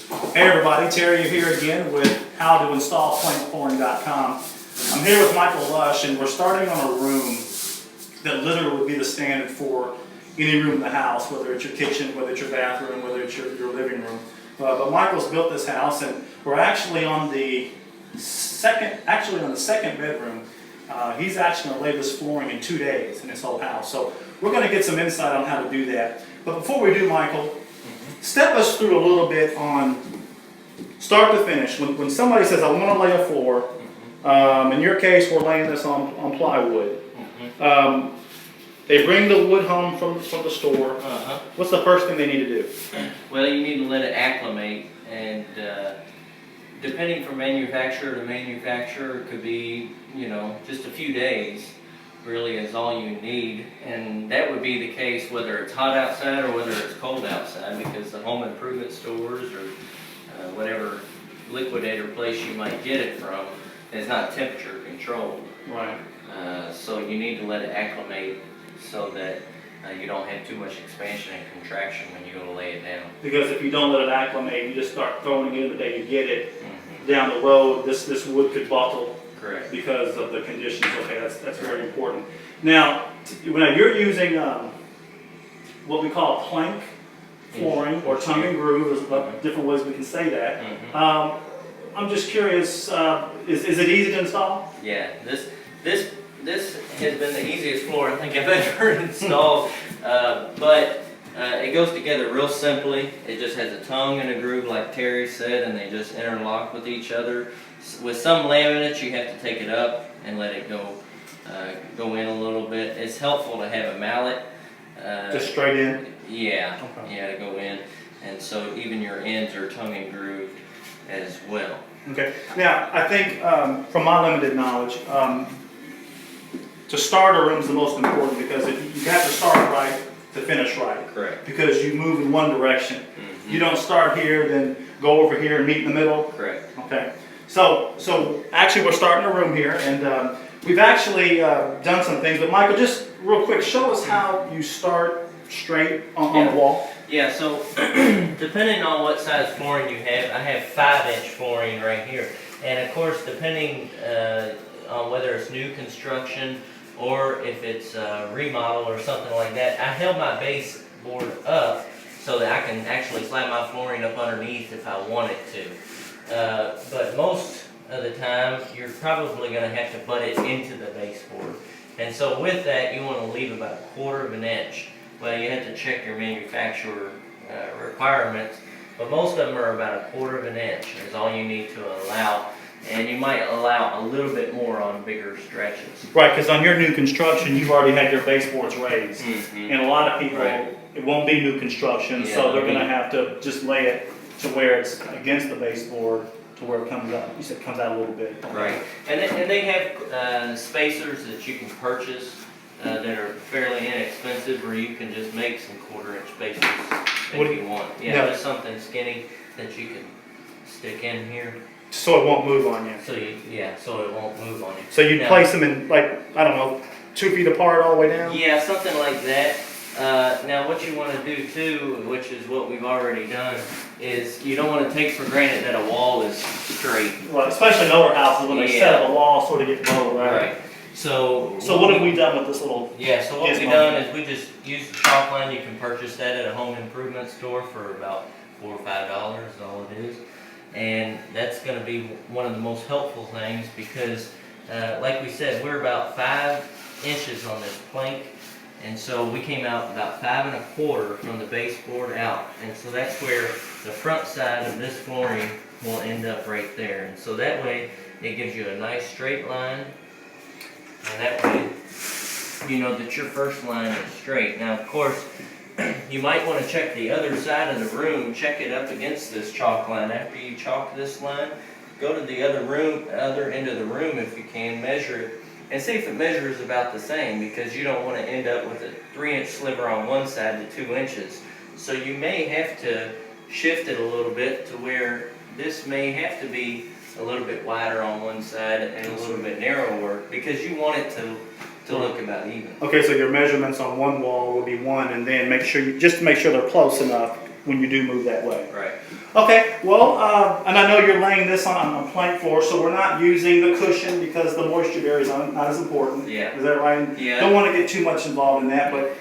Hey everybody, Terry here again with howtoinstallplankflooring.com. I'm here with Michael Lush and we're starting on a room that literally would be the standard for any room in the house, whether it's your kitchen, whether it's your bathroom, whether it's your living room. But Michael's built this house and we're actually on the second bedroom. He's actually going to lay this flooring in 2 days in his whole house. So we're going to get some insight on how to do that. But before we do, Michael, step us through a little bit on start to finish. When somebody says, I want to lay a floor, in your case, we're laying this on plywood. They bring the wood home from the store. What's the first thing they need to do? Well, you need to let it acclimate, and depending from manufacturer to manufacturer, it could be, just a few days really is all you need. And that would be the case whether it's hot outside or whether it's cold outside, because the home improvement stores or whatever liquidator place you might get it from is not temperature controlled. Right. So you need to let it acclimate so that you don't have too much expansion and contraction when you go to lay it down. Because if you don't let it acclimate, you just start throwing it in the day you get it. Down the road, this wood could buckle. Correct. Because of the conditions. Okay, that's very important. Now you're using what we call plank flooring or tongue and groove. There's different ways we can say that. I'm just curious, is it easy to install? Yeah, this has been the easiest floor I think I've ever installed, but it goes together real simply. It just has a tongue and a groove like Terry said, and they just interlock with each other. With some laminates you have to take it up and let it go in a little bit. It's helpful to have a mallet. Just straight in? Yeah, okay. Yeah, to go in. And so even your ends are tongue and grooved as well. Okay. Now, I think from my limited knowledge, to start a room is the most important, because if you have to start right to finish right. Correct. Because you move in one direction. You don't start here, then go over here and meet in the middle. Correct. Okay. So actually we're starting a room here, and we've actually done some things. But Michael, just real quick, show us how you start straight on the wall. Yeah, so depending on what size flooring you have, I have 5-inch flooring right here. And of course, depending on whether it's new construction or if it's remodel or something like that, I held my baseboard up so that I can actually slide my flooring up underneath if I wanted to. But most of the time, you're probably going to have to butt it into the baseboard. And so with that, you want to leave about 1/4 of an inch. Well, you have to check your manufacturer requirements, but most of them are about 1/4 of an inch is all you need to allow. And you might allow a little bit more on bigger stretches. Right, because on your new construction, you've already had your baseboards raised. And a lot of people, it won't be new construction, so they're going to have to just lay it to where it's against the baseboard, to where it comes out. You said it comes out a little bit. Right, and they have spacers that you can purchase that are fairly inexpensive, where you can just make some 1/4-inch spacers if you want. Yeah, just something skinny that you can stick in here. So it won't move on you. So it won't move on you. So you place them in, like, I don't know, 2 feet apart all the way down? Yeah, something like that. Now what you want to do too, which is what we've already done, is you don't want to take for granted that a wall is straight. Well, especially in older houses when they set up a wall, sort of get low, right? Right. So what have we done with this little? Yeah, so what we've done is we just use the chalk line. You can purchase that at a home improvement store for about $4 or $5 is all it is. And that's going to be one of the most helpful things, because like we said, we're about 5 inches on this plank. And so we came out about 5 1/4 from the baseboard out. And so that's where the front side of this flooring will end up right there. And so that way it gives you a nice straight line. And that way you know that your first line is straight. Now of course, you might want to check the other side of the room, check it up against this chalk line. After you chalk this line, go to the other end of the room if you can, measure it, and see if it measures about the same, because you don't want to end up with a 3-inch sliver on one side to 2 inches. So you may have to shift it a little bit to where this may have to be a little bit wider on one side and a little bit narrower, because you want it to look about even. Okay, so your measurements on one wall will be 1, and then make sure just to make sure they're close enough. when you do move that way. Right. Okay, well, and I know you're laying this on plank floor, so we're not using the cushion because the moisture barrier is not as important. Yeah. Is that right? Yeah. Don't want to get too much involved in that, but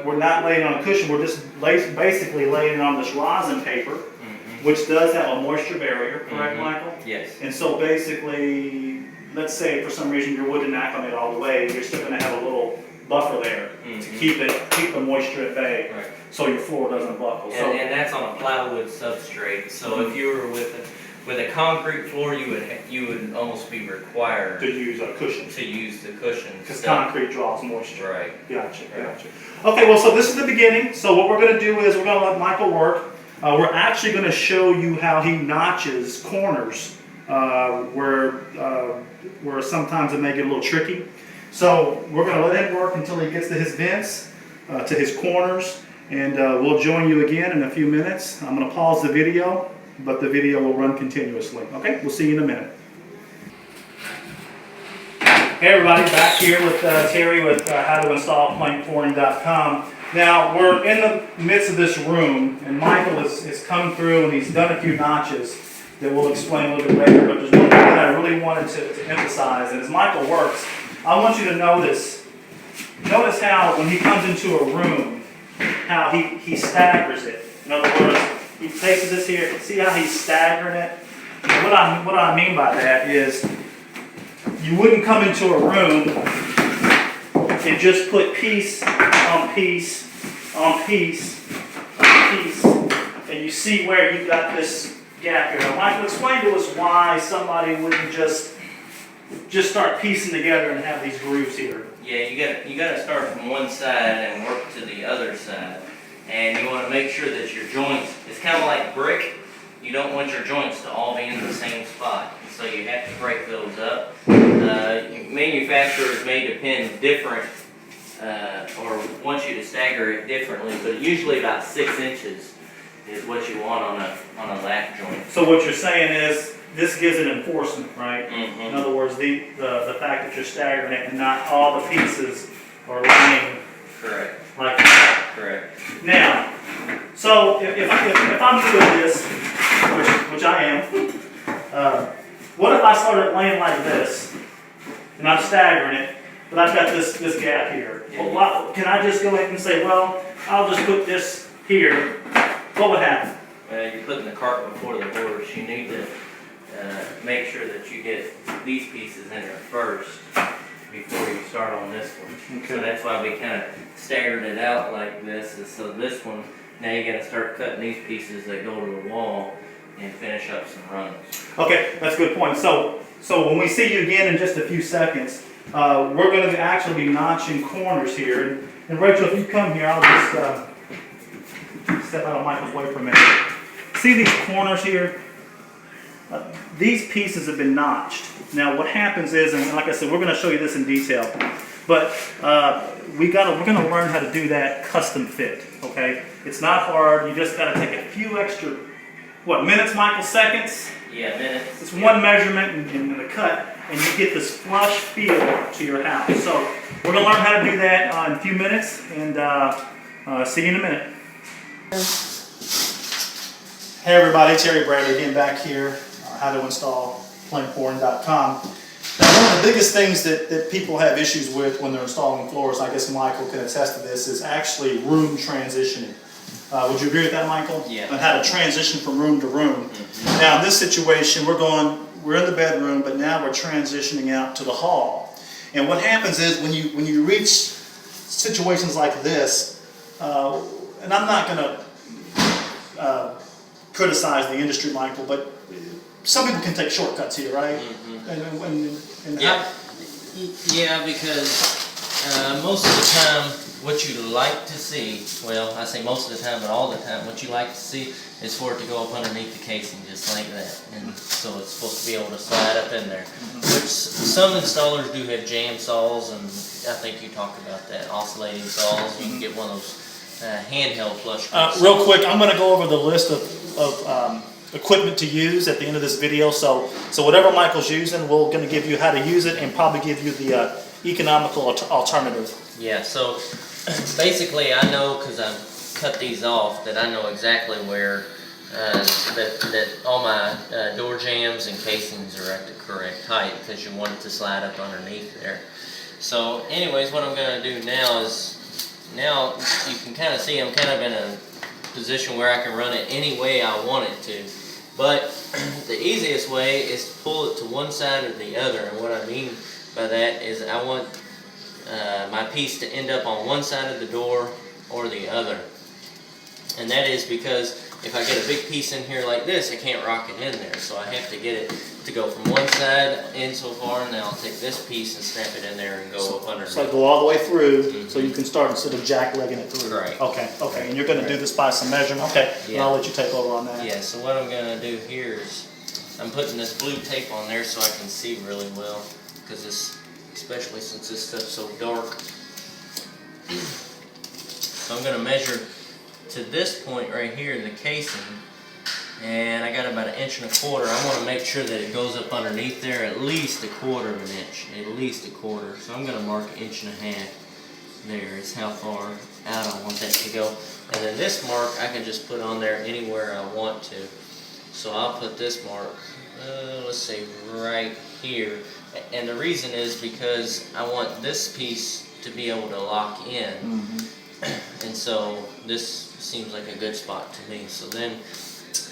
we're not laying on a cushion. We're just basically laying it on this rosin paper, which does have a moisture barrier, correct, Michael? Yes. And so basically, let's say for some reason your wood didn't acclimate all the way, you're still going to have a little buffer there to keep the moisture at bay, Right. so your floor doesn't buckle. So, And that's on a plywood substrate. So if you were with a concrete floor, you would almost be required to use a cushion. to use the cushion. Because concrete draws moisture. Right. Gotcha, Right. gotcha. Okay, well, so this is the beginning. So what we're going to do is we're going to let Michael work. We're actually going to show you how he notches corners where sometimes it may get a little tricky. So we're going to let him work until he gets to his vents, to his corners, and we'll join you again in a few minutes. I'm going to pause the video, but the video will run continuously. Okay, we'll see you in a minute. Hey everybody, back here with Terry with howtoinstallplankflooring.com. Now we're in the midst of this room, and Michael has come through and he's done a few notches that we'll explain a little bit later. But there's one thing that I really wanted to emphasize, and as Michael works, I want you to notice how when he comes into a room, how he staggers it. In other words, he places this here. See how he's staggering it? And what I mean by that is, you wouldn't come into a room and just put piece on piece on piece on piece, and you see where you got this gap here. Now, Michael, explain to us why somebody wouldn't just start piecing together and have these grooves here. Yeah, you got to start from one side and work to the other side, and you want to make sure that your joints. It's kind of like brick. You don't want your joints to all be in the same spot, so you have to break those up. Manufacturers may depend different, or want you to stagger it differently, but usually about 6 inches is what you want on a lap joint. So what you're saying is this gives it enforcement, right? In other words, the fact that you're staggering it and not all the pieces are laying Correct. like that. Correct. Now, so if I'm doing this, which I am, what if I started laying like this, and I'm staggering it, but I've got this gap here? Well, can I just go ahead and say, well, I'll just put this here? What would happen? Well, you're putting the cart before the horse. You need to make sure that you get these pieces in there first before you start on this one. Okay. So that's why we kind of staggered it out like this. And so this one, now you got to start cutting these pieces that go to the wall and finish up some runs. Okay, that's a good point. So when we see you again in just a few seconds, we're going to actually be notching corners here. And Rachel, if you come here, I'll just step out of Michael's way for a minute. See these corners here? These pieces have been notched. Now what happens is, and like I said, we're going to show you this in detail, but we're going to learn how to do that custom fit, okay? It's not hard. You just got to take a few extra, minutes, Michael, seconds? Yeah, minutes. It's one measurement and a cut, and you get this flush feel to your house. So we're going to learn how to do that in a few minutes, and see you in a minute. Hey everybody, Terry Bradley again back here, howtoinstallplankflooring.com. Now one of the biggest things that people have issues with when they're installing floors, I guess Michael can attest to this, is actually room transitioning. Would you agree with that, Michael? Yeah. On how to transition from room to room. Now in this situation, we're in the bedroom, but now we're transitioning out to the hall. And what happens is when you reach situations like this, and I'm not going to criticize the industry, Michael, but some people can take shortcuts here, right? Yeah, because most of the time, what you like to see, well, I say most of the time, but all the time, what you like to see is for it to go up underneath the casing, just like that. And so it's supposed to be able to slide up in there. Which some installers do have jam saws, and I think you talked about that, oscillating saws. You can get one of those handheld flush cuts. Real quick, I'm going to go over the list of equipment to use at the end of this video. So whatever Michael's using, we're going to give you how to use it and probably give you the economical alternative. Yeah, so basically I know, because I've cut these off, that I know exactly where that all my door jambs and casings are at the correct height, because you want it to slide up underneath there. So anyways, what I'm going to do now is, now you can kind of see I'm kind of in a position where I can run it any way I want it to. But the easiest way is to pull it to one side or the other, and what I mean by that is I want my piece to end up on one side of the door or the other. And that is because if I get a big piece in here like this, I can't rock it in there. So I have to get it to go from one side in so far, and then I'll take this piece and snap it in there and go up underneath. So go all the way through, so you can start instead of jack-legging it through. Right. Okay, and you're gonna do this by some measurement? Okay, and Yeah. I'll let you take over on that. Yeah, so what I'm going to do here is I'm putting this blue tape on there so I can see really well, because this, especially since this stuff's so dark. So I'm going to measure to this point right here in the casing, and I got about 1.25 inches. I want to make sure that it goes up underneath there at least 1/4 inch, at least 1/4. So I'm going to mark 1.5 inches. There is how far out I want that to go. And then this mark I can just put on there anywhere I want to. So I'll put this mark, let's say right here. And the reason is because I want this piece to be able to lock in. And so this seems like a good spot to me. So then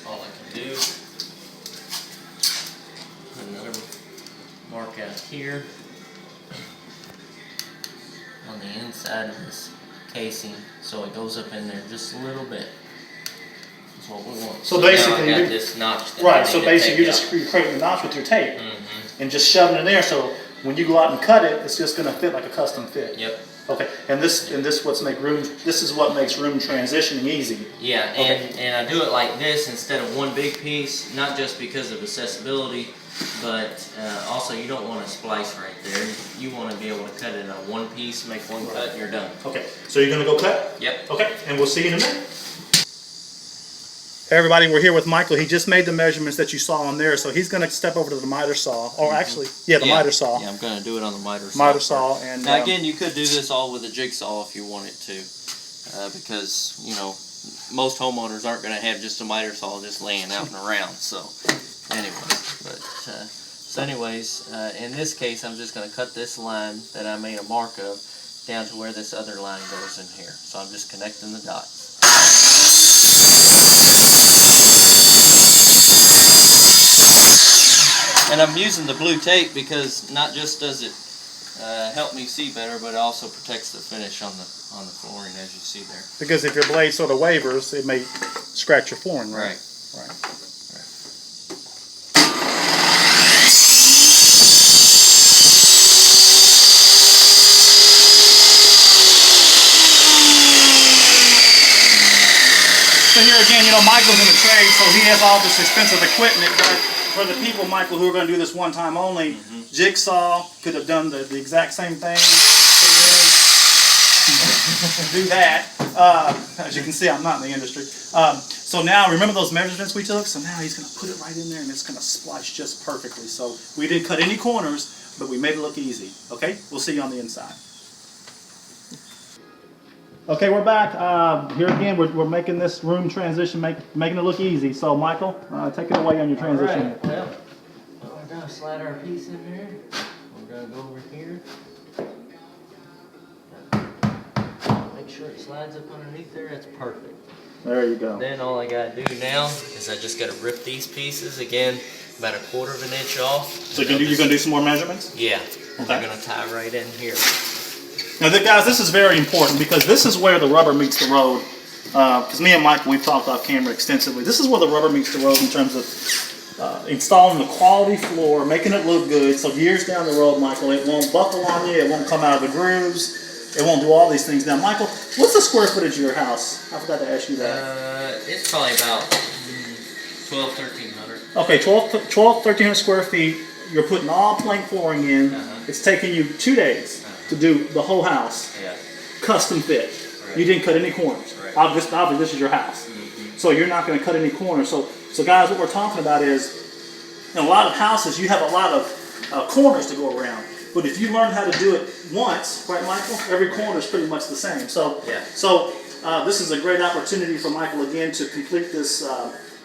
all I can do, put another mark out here on the inside of this casing, so it goes up in there just a little bit. That's what we want. So basically, now I got this notch that I right, need so to basically take you're just out. creating the notch with your tape and just shoving it in there, so when you go out and cut it, it's just gonna fit like a custom fit. Yep. Okay, and this what's make room. This is what makes room transitioning easy. Yeah, and I do it like this instead of one big piece, not just because of accessibility, but also you don't want to splice right there. You want to be able to cut it on one piece, make one cut, and you're done. Okay, so you're gonna go cut? Yep. Okay, and we'll see you in a minute. Hey everybody, we're here with Michael. He just made the measurements that you saw on there, so he's gonna step over to the miter saw, or actually, the miter saw. Yeah, I'm going to do it on the miter saw. Miter saw, and now again, you could do this all with a jigsaw if you wanted to, because you know most homeowners aren't going to have just a miter saw just laying out and around. So, anyways, in this case, I'm just going to cut this line that I made a mark of down to where this other line goes in here. So I'm just connecting the dots. And I'm using the blue tape because not just does it help me see better, but it also protects the finish on the flooring, as you see there. because if your blade sort of wavers, it may scratch your flooring, right? Right. So here again, you know, Michael's in the trade, so he has all this expensive equipment, but for the people, Michael, who are going to do this one time only, Jigsaw could have done the exact same thing. Do that. As you can see, I'm not in the industry. So now, remember those measurements we took? So now he's going to put it right in there, and it's going to splice just perfectly. So we didn't cut any corners, but we made it look easy. Okay? We'll see you on the inside. Okay, we're back. Here again, we're making this room transition, making it look easy. So, Michael, take it away on your transition. All right, well, we're going to slide our piece in there. We're going to go over here. Make sure it slides up underneath there. That's perfect. There you go. Then all I got to do now is I just got to rip these pieces again, about 1/4 inch off. So you're going to do some more measurements? Yeah. Okay. They're going to tie right in here. Now, guys, this is very important because this is where the rubber meets the road. Because me and Michael, we've talked off camera extensively. This is where the rubber meets the road in terms of installing the quality floor, making it look good. So years down the road, Michael, it won't buckle on you, it won't come out of the grooves, it won't do all these things. Now, Michael, what's the square footage of your house? I forgot to ask you that. It's probably about 1,200, 1,300. Okay, 1,300 square feet. You're putting all plank flooring in. It's taking you 2 days to do the whole house. Yeah. Custom fit. Right. You didn't cut any corners. Right. Obviously, this is your house. So you're not going to cut any corners. So guys, what we're talking about is, in a lot of houses, you have a lot of corners to go around. But if you learn how to do it once, right, Michael? Every corner is pretty much the same. So this is a great opportunity for Michael again to complete this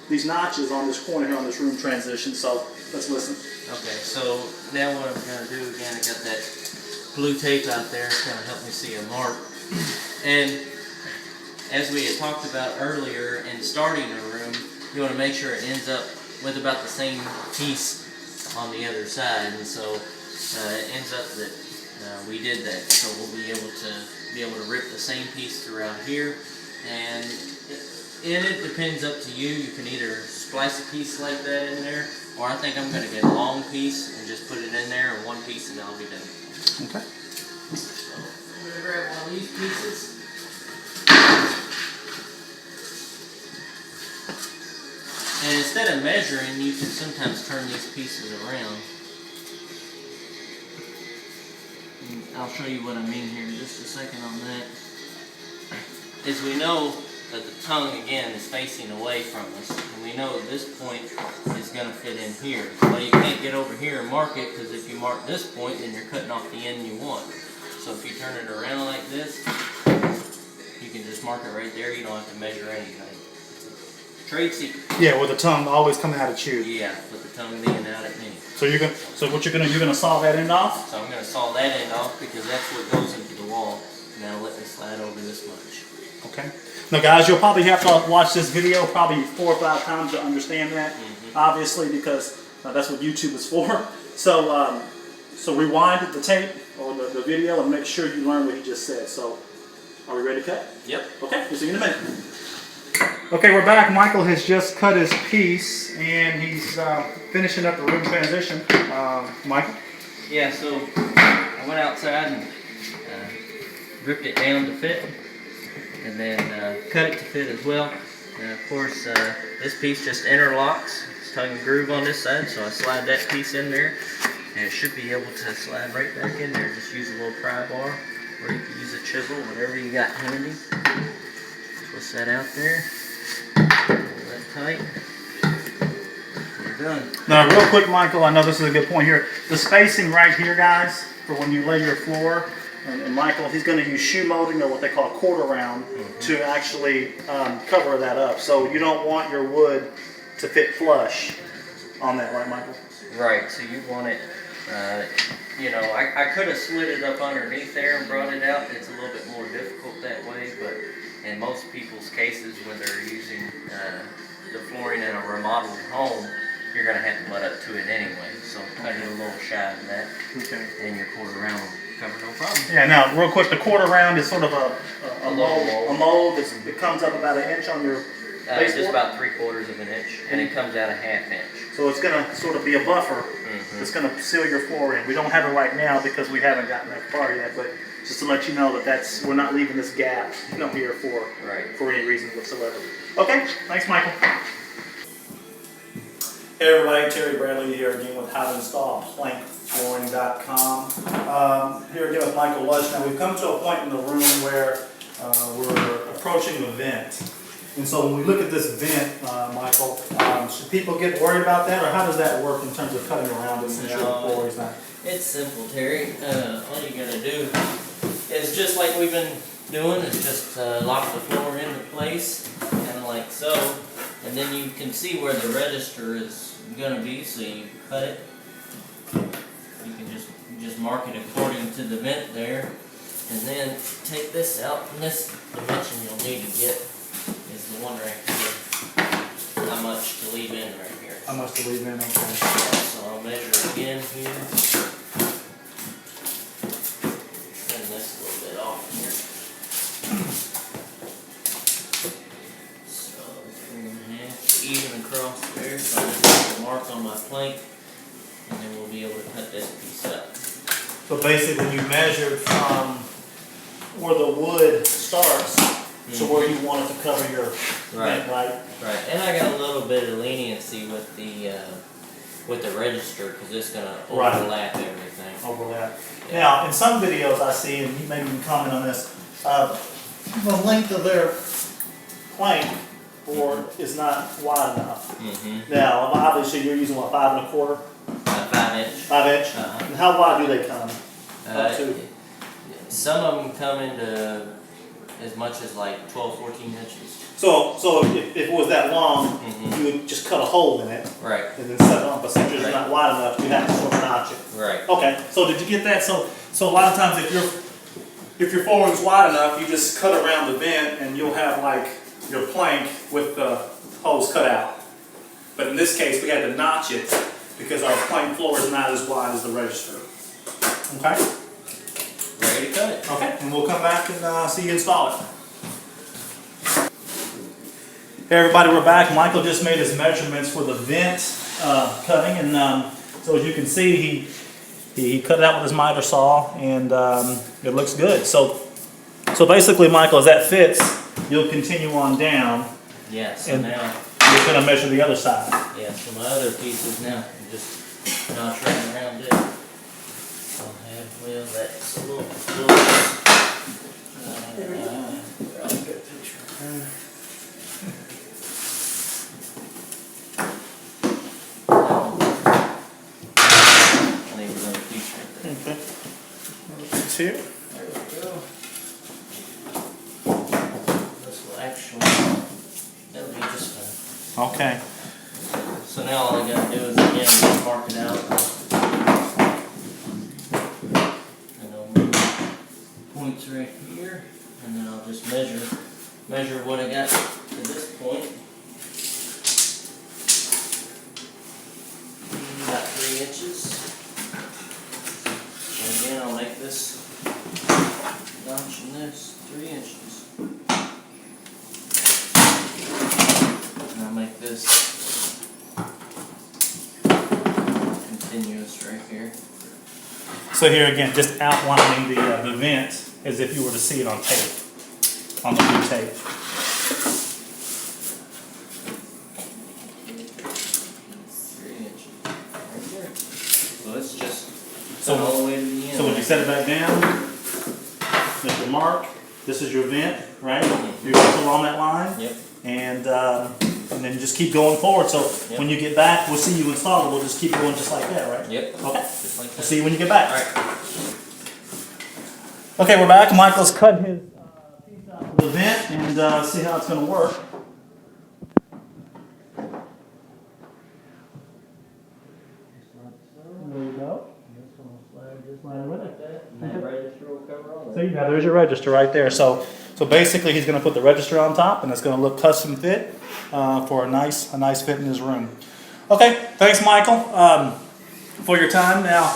these notches on this corner here on this room transition. So let's listen. Okay, so now what I'm gonna do again, I got that blue tape out there. It's gonna help me see a mark. And as we had talked about earlier, in starting a room, you want to make sure it ends up with about the same piece on the other side. And so it ends up that we did that. So we'll be able to rip the same piece throughout here. And it depends up to you. You can either splice a piece like that in there, or I think I'm going to get a long piece and just put it in there, and one piece, and I'll be done. Okay. So I'm going to grab one of these pieces. And instead of measuring, you can sometimes turn these pieces around. And I'll show you what I mean here in just a second on that. As we know that the tongue, again, is facing away from us, and we know that this point is going to fit in here. Well, you can't get over here and mark it, because if you mark this point, then you're cutting off the end you want. So if you turn it around like this, you can just mark it right there. You don't have to measure anything. Trade secret. Yeah, with the tongue always coming out at you. Yeah, with the tongue being out at me. So what you're gonna saw that end off? So I'm gonna saw that end off because that's what goes into the wall. Now let me slide over this much. Okay. Now guys, you'll probably have to watch this video probably 4 or 5 times to understand that. Obviously, because that's what YouTube is for. So so rewind the tape or the video and make sure you learn what he just said. So are we ready to cut? Yep. Okay, we'll see you in a minute. Okay, we're back. Michael has just cut his piece and he's finishing up the room transition. Michael? Yeah, so I went outside and ripped it down to fit, and then cut it to fit as well. And of course, this piece just interlocks. It's tongue and groove on this side, so I slide that piece in there, and it should be able to slide right back in there. Just use a little pry bar, or you can use a chisel, whatever you got handy. Twist that out there. Pull that tight. We're done. Now, real quick, Michael, I know this is a good point here. The spacing right here, guys, for when you lay your floor, and Michael, he's going to use shoe molding or what they call a quarter round to actually cover that up. So you don't want your wood to fit flush on that, right, Michael? Right, so you want it, you know, I could have slid it up underneath there and brought it out. It's a little bit more difficult that way, but in most people's cases when they're using the flooring in a remodeled home, you're going to have to butt up to it anyway. So cut it a little shy of that, and your quarter round will cover no problem. Yeah, now, real quick, the quarter round is sort of a mold. mold that comes up about 1 inch on your Just baseboard. about 3/4 of an inch, and it comes out a 1/2 inch. So it's going to sort of be a buffer. It's going to seal your floor in. We don't have it right now because we haven't gotten that far yet, but just to let you know that we're not leaving this gap, here for any reason whatsoever. Okay, thanks, Michael. Hey everybody, Terry Bradley here again with How to Install PlankFlooring.com. Here again with Michael Lush. Now we've come to a point in the room where we're approaching the vent. And so when we look at this vent, Michael, should people get worried about that, or how does that work in terms of cutting around it since your floor is not? It's simple, Terry. All you gotta do is just like we've been doing, is just lock the floor into place, kind of like so, and then you can see where the register is gonna be, so you cut it. You can just mark it according to the vent there, and then take this out, and this dimension you'll need to get is the one right here. How much to leave in right here. How much to leave in? Okay. So I'll measure again here. Trim this a little bit off here. So 3.5, even across there. So I'm just going to mark on my plank, and then we'll be able to cut this piece up. So basically you measured from where the wood starts to where you want it to cover your vent, right? Right, and I got a little bit of leniency with the register because it's going to overlap everything. Overlap. Yeah. Now, in some videos I see, and you maybe can comment on this, the length of their plank board is not wide enough. Now, obviously you're using what, 5 1/4? 5 inch. 5 inch? And how wide do they come? Up to? Some of them come into as much as like 12, 14 inches. So if it was that long, Mhm. you would just cut a hole in it Right. and then set it on. But since it's Right. not wide enough, you have to sort of notch it. Right. Okay, so did you get that? So a lot of times if your flooring's wide enough, you just cut around the vent and you'll have like your plank with the holes cut out. But in this case, we had to notch it because our plank floor is not as wide as the register. Okay? Ready to cut it. Okay, and we'll come back and see you install it. Hey everybody, we're back. Michael just made his measurements for the vent cutting, and so as you can see, he cut it out with his miter saw, and it looks good. So basically, Michael, as that fits, you'll continue on down, Yeah, so and now, you're going to measure the other side. yeah, so my other pieces now, I'm just notch right around it. I'll have, well, that's a little close. I'll get a picture. I need another piece right there. Okay. It's here. There we go. This will actually, that'll be just fine. Okay. So now all I gotta do is again just mark it out. And I'll move points right here, and then I'll just measure what I got to this point. About 3 inches. And again, I'll make this notch in this 3 inches. And I'll make this continuous right here. So here again, just outlining the vent as if you were to see it on tape, on the blue tape. 3 inches. Right here. So it's just So- all the way to the end. So when you set it back down, make your mark. This is your vent, right? You're going along that line, Yep. and then you just keep going forward. So Yep. when you get back, we'll see you install it. We'll just keep going just like that, right? Yep. Okay. Just like We'll that. see you when you get back. Alright. Okay, we're back. Michael's cut his piece out of the vent, and see how it's going to work. There you go. Just line it with it. And that register will cover all that. See, now there's your register right there. So basically, he's going to put the register on top, and it's going to look custom fit for a nice fit in his room. Okay, thanks, Michael, for your time. Now,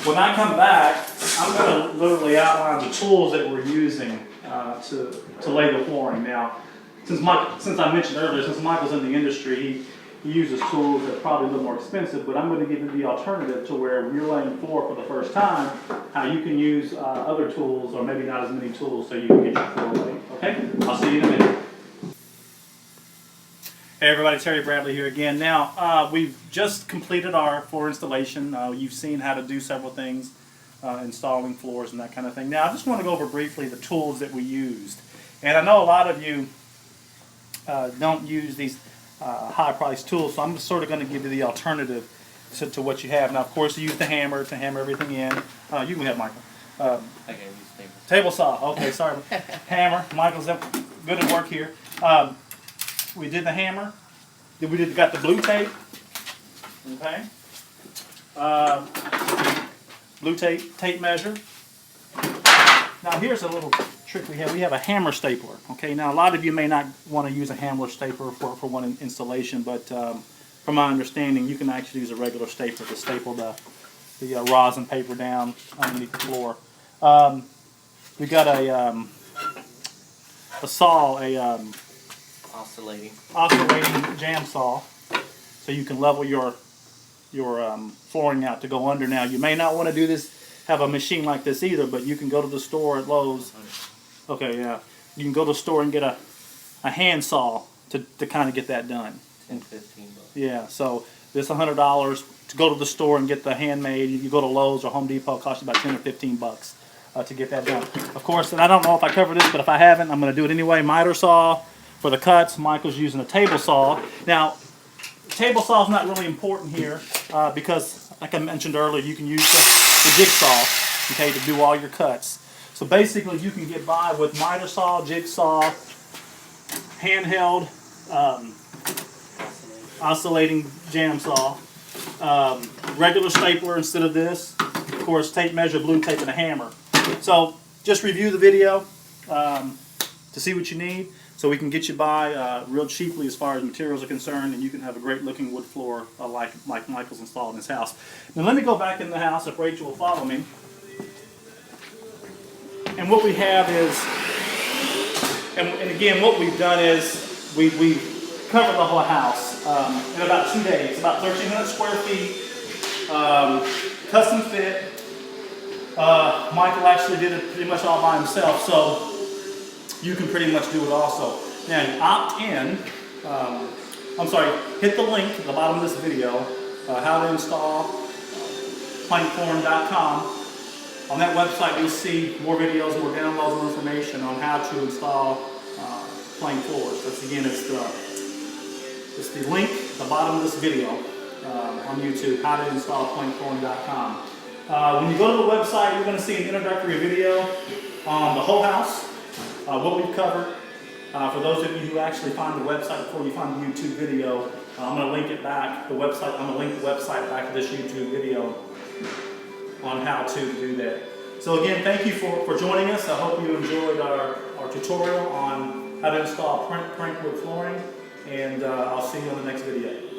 when I come back, I'm going to literally outline the tools that we're using to lay the flooring. Now, since I mentioned earlier, since Michael's in the industry, he uses tools that are probably a little more expensive, but I'm going to give you the alternative to where when you're laying floor for the first time, how you can use other tools, or maybe not as many tools, so you can get your floor laid. Okay? I'll see you in a minute. Hey everybody, Terry Bradley here again. Now, we've just completed our floor installation. You've seen how to do several things, installing floors and that kind of thing. Now, I just want to go over briefly the tools that we used. And I know a lot of you don't use these high-priced tools, so I'm just sort of going to give you the alternative to what you have. Now, of course, you use the hammer to hammer everything in. You can have Michael. I can use paper. Table saw. Okay, sorry. Hammer. Michael's good at work here. We did the hammer. Then we got the blue tape. Okay. Blue tape measure. Now here's a little trick we have. We have a hammer stapler. Okay. Now a lot of you may not want to use a hammer stapler for one installation, but from my understanding, you can actually use a regular stapler to staple the rosin paper down underneath the floor. We got a saw, oscillating jam saw, so you can level your flooring out to go under. Now you may not want to do this, have a machine like this either, but you can go to the store at Lowe's. Okay, yeah, you can go to the store and get a hand saw to kind of get that done. 10, 15 bucks. Yeah, so this $100 to go to the store and get the handmade. You go to Lowe's or Home Depot, it costs you about 10 or 15 bucks to get that done. Of course, and I don't know if I covered this, but if I haven't, I'm going to do it anyway. Miter saw for the cuts. Michael's using a table saw. Now, table saw is not really important here because, like I mentioned earlier, you can use the jigsaw, okay, to do all your cuts. So basically you can get by with miter saw, jigsaw, handheld, oscillating jam saw, regular stapler instead of this, of course tape measure, blue tape, and a hammer. So just review the video to see what you need, so we can get you by real cheaply as far as materials are concerned, and you can have a great looking wood floor like Michael's installed in his house. Now let me go back in the house if Rachel will follow me. And what we have is, and again what we've done is we covered the whole house in about 2 days, about 1,300 square feet, custom fit. Michael actually did it pretty much all by himself, so you can pretty much do it also. Now you opt in, hit the link at the bottom of this video, how to install plankflooring.com. On that website you'll see more videos, more downloads, more information on how to install plank floors. That's again, it's the link at the bottom of this video on YouTube, how to install plankflooring.com. When you go to the website, you're going to see an introductory video on the whole house, what we've covered. For those of you who actually find the website before you find the YouTube video, I'm going to link it back. I'm going to link the website back to this YouTube video on how to do that. So again, thank you for joining us. I hope you enjoyed our tutorial on how to install print wood flooring, and I'll see you on the next video.